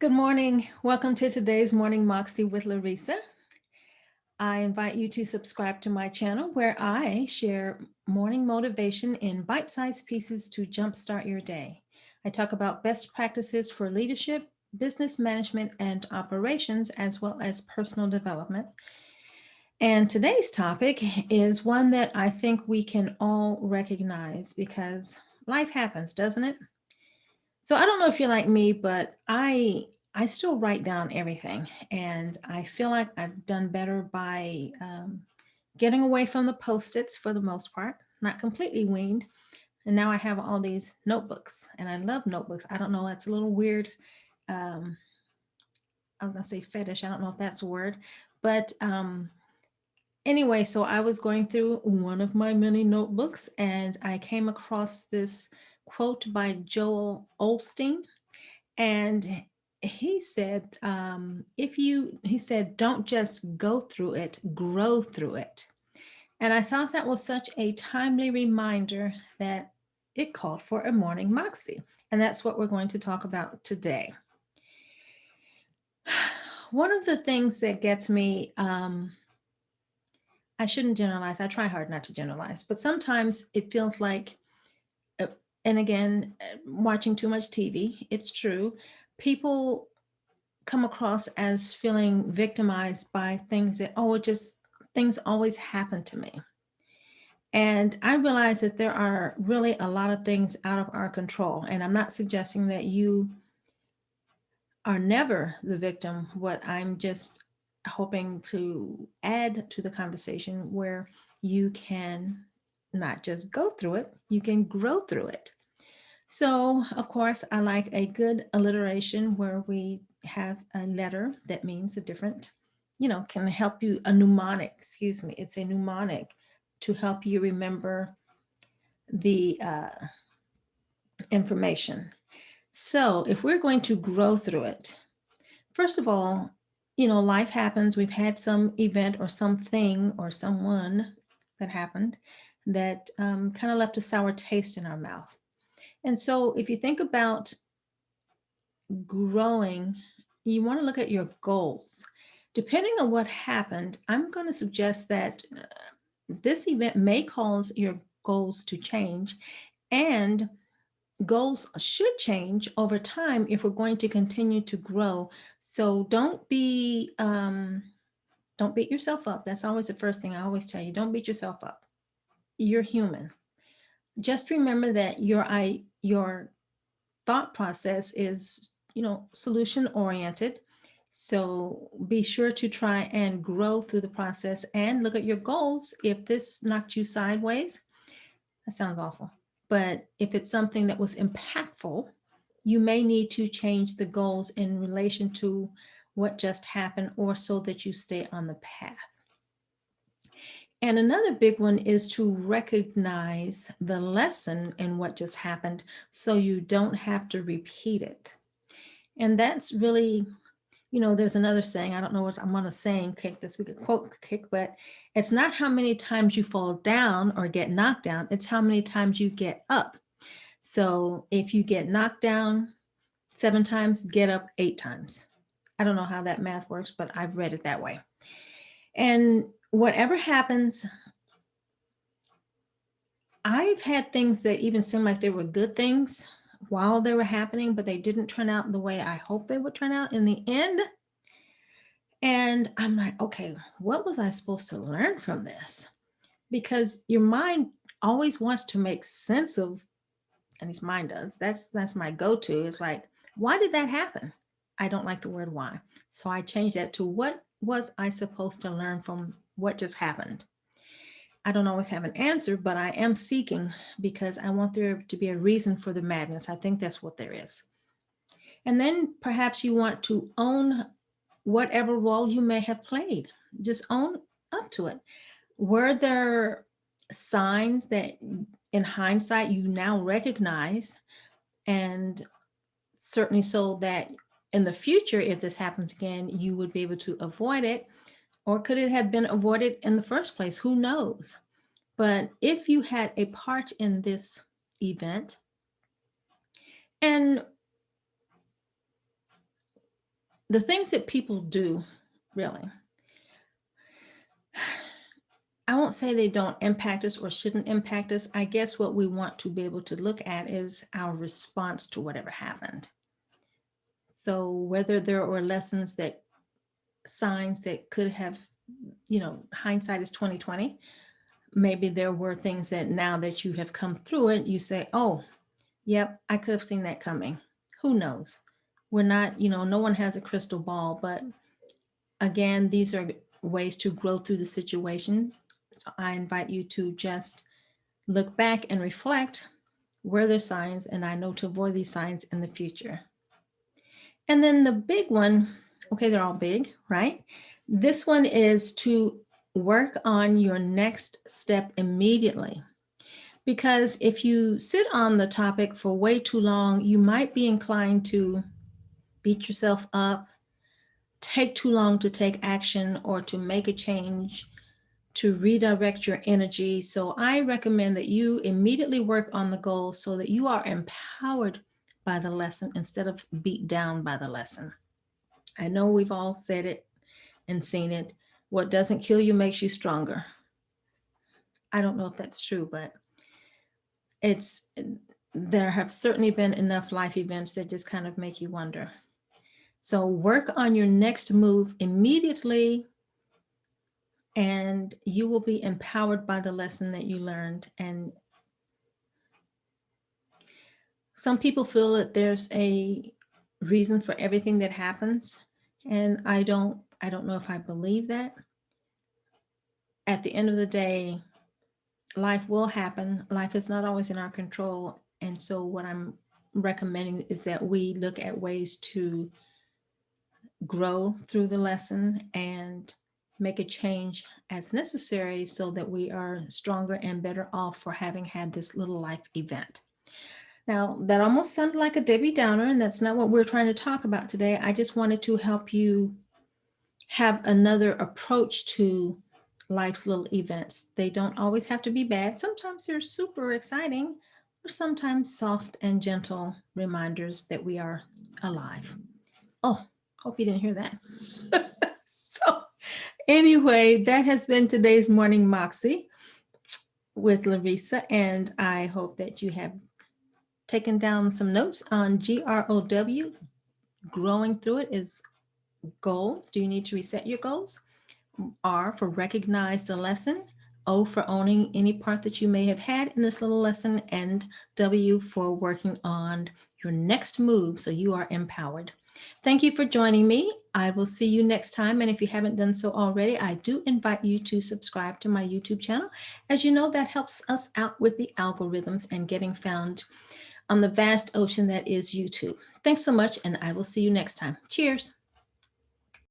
Good morning. Welcome to today's Morning Moxie with Larisa. I invite you to subscribe to my channel where I share morning motivation in bite-sized pieces to jumpstart your day. I talk about best practices for leadership, business management, and operations, as well as personal development. And today's topic is one that I think we can all recognize because life happens, doesn't it? So I don't know if you're like me, but I still write down everything, and I feel like I've done better by getting away from the post-its for the most part, not completely weaned. And now I have all these notebooks, and I love notebooks. I don't know, that's a little weird. Um, I was gonna say fetish. I don't know if that's a word, but anyway, so I was going through one of my many notebooks, and I came across this quote by Joel Osteen. And he said, he said, don't just go through it, grow through it. And I thought that was such a timely reminder that it called for a morning moxie. And that's what we're going to talk about today. One of the things that gets me, I shouldn't generalize, I try hard not to generalize, but sometimes it feels like, uh, and again, watching too much TV, it's true. People come across as feeling victimized by things that, oh, it just, things always happen to me. And I realize that there are really a lot of things out of our control. And I'm not suggesting that you are never the victim. What I'm just hoping to add to the conversation where you can not just go through it, you can grow through it. So, of course, I like a good alliteration where we have a letter that means a different, can help you, a mnemonic, excuse me, it's a mnemonic to help you remember the information. So, if we're going to grow through it, first of all, life happens. We've had some event or something or someone that happened that kind of left a sour taste in our mouth. And so, if you think about growing, you want to look at your goals. Depending on what happened, I'm going to suggest that this event may cause your goals to change, and goals should change over time if we're going to continue to grow. So don't beat yourself up. That's always the first thing I always tell you. Don't beat yourself up. You're human. Just remember that your thought process is, solution oriented. So be sure to try and grow through the process and look at your goals. If this knocked you sideways, that sounds awful. But if it's something that was impactful, you may need to change the goals in relation to what just happened or so that you stay on the path. And another big one is to recognize the lesson in what just happened so you don't have to repeat it. And that's really, there's another saying, I don't know what I'm on a saying kick this week, a quote kick, but it's not how many times you fall down or get knocked down, it's how many times you get up. So if you get knocked down 7 times, get up 8 times. I don't know how that math works, but I've read it that way. And whatever happens, I've had things that even seemed like they were good things while they were happening, but they didn't turn out the way I hoped they would turn out in the end. And I'm like, okay, what was I supposed to learn from this? Because your mind always wants to make sense of, at least mine does. That's my go-to. It's like, why did that happen? I don't like the word why. So I changed that to what was I supposed to learn from what just happened? I don't always have an answer, but I am seeking because I want there to be a reason for the madness. I think that's what there is. And then perhaps you want to own whatever role you may have played. Just own up to it. Were there signs that in hindsight you now recognize, and certainly so that in the future, if this happens again, you would be able to avoid it? Or could it have been avoided in the first place? Who knows? But if you had a part in this event, and the things that people do, really, I won't say they don't impact us or shouldn't impact us. I guess what we want to be able to look at is our response to whatever happened. So whether there were lessons that, signs that could have, hindsight is 2020. Maybe there were things that now that you have come through it, you say, oh, yep, I could have seen that coming. Who knows? We're not, no one has a crystal ball, but again, these are ways to grow through the situation. So I invite you to just look back and reflect, were there signs, and I know to avoid these signs in the future. And then the big one, okay, they're all big, right? This one is to work on your next step immediately. Because if you sit on the topic for way too long, you might be inclined to beat yourself up, take too long to take action or to make a change, to redirect your energy. So I recommend that you immediately work on the goal so that you are empowered by the lesson instead of beat down by the lesson. I know we've all said it and seen it. What doesn't kill you makes you stronger. I don't know if that's true, but there have certainly been enough life events that just kind of make you wonder. So work on your next move immediately, and you will be empowered by the lesson that you learned. And some people feel that there's a reason for everything that happens, and I don't know if I believe that. At the end of the day, life will happen. Life is not always in our control. And so what I'm recommending is that we look at ways to grow through the lesson and make a change as necessary so that we are stronger and better off for having had this little life event. Now, that almost sounded like a Debbie Downer, and that's not what we're trying to talk about today. I just wanted to help you have another approach to life's little events. They don't always have to be bad. Sometimes they're super exciting, or sometimes soft and gentle reminders that we are alive. Oh, hope you didn't hear that. So anyway, that has been today's Morning Moxie with Larisa, and I hope that you have taken down some notes on GROW. Growing through it is goals. Do you need to reset your goals? R for recognize the lesson. O for owning any part that you may have had in this little lesson. And W for working on your next move so you are empowered. Thank you for joining me. I will see you next time. And if you haven't done so already, I do invite you to subscribe to my YouTube channel. As you know, that helps us out with the algorithms and getting found on the vast ocean that is YouTube. Thanks so much, and I will see you next time. Cheers.